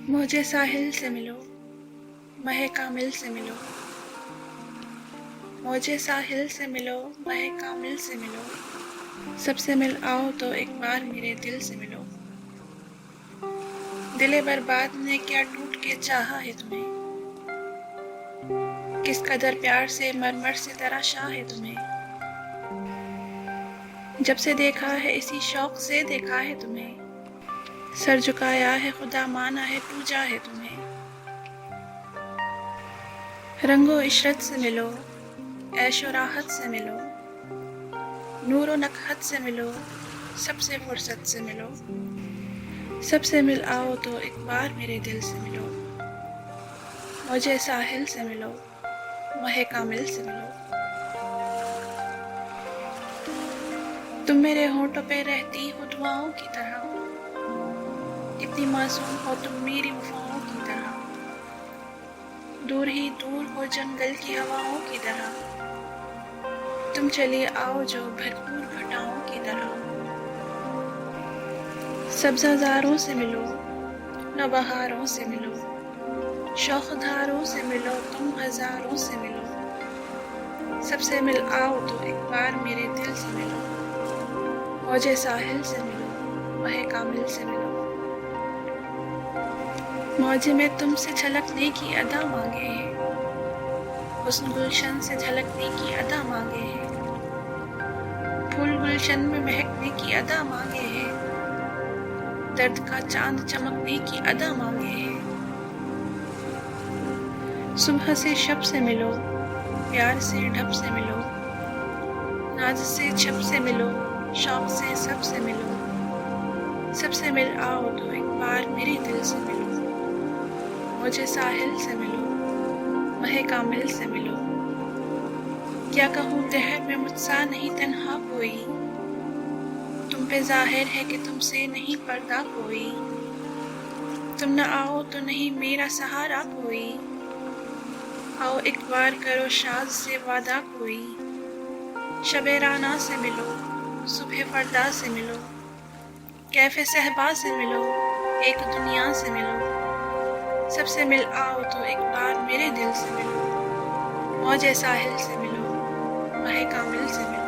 مجھے ساحل سے ملو، مہ کامل سے ملو، مجھے ساحل سے ملو، مہ کامل سے ملو، سب سے مل آؤ تو ایک بار میرے دل سے ملو۔ دل برباد نے کیا ٹوٹ کے چاہا ہے تمہیں، کس قدر پیار سے مرمر سے تراشا ہے تمہیں، جب سے دیکھا ہے اسی شوق سے دیکھا ہے تمہیں، سر جھکایا ہے خدا مانا ہے پوجا ہے تمہیں۔ رنگ و عشرت سے ملو، عیش و راحت سے ملو، نور و نکہت سے ملو، سب سے فرصت سے ملو، سب سے مل آؤ تو ایک بار میرے دل سے ملو۔ مجھے ساحل سے ملو، مہ کامل سے ملو۔ تم میرے ہونٹوں پہ رہتی ہو دعاؤں کی طرح، کتنی معصوم ہو تم میری وفاؤں کی طرح، دور ہی دور ہو جنگل کی ہواؤں کی طرح، تم چلی آؤ جو بھرپور گھٹاؤں کی طرح۔ سبزہ زاروں سے ملو، نوبہاروں سے ملو، شوق دھاروں سے ملو، تم ہزاروں سے ملو، سب سے مل آؤ تو ایک بار میرے دل سے ملو۔ مجھے ساحل سے ملو، مہ کامل سے ملو۔ موج میں تم سے چھلکنے کی ادا مانگے ہیں، حسن گلشن سے جھلکنے کی ادا مانگے ہیں، پھول گلشن میں مہکنے کی ادا مانگے ہیں، درد کا چاند چمکنے کی ادا مانگے ہیں۔ صبح سے شب سے ملو، پیار سے ڈھب سے ملو، ناز سے چھپ سے ملو، شوق سے سب سے ملو، سب سے مل آؤ تو ایک بار میرے دل سے ملو۔ مجھے ساحل سے ملو، مہ کامل سے ملو۔ کیا کہوں دہر میں مجھ سا نہیں تنہا کوئی، تم پہ ظاہر ہے کہ تم سے نہیں پردہ کوئی، تم نہ آؤ تو نہیں میرا سہارا کوئی، آؤ ایک بار کرو شاز سے وعدہ کوئی، شب رانا سے ملو، صبح فردا سے ملو، کیف صہبا سے ملو، ایک دنیا سے ملو، سب سے مل آؤ تو ایک بار میرے دل سے ملو۔ موج ساحل سے ملو، مہ کامل سے ملو۔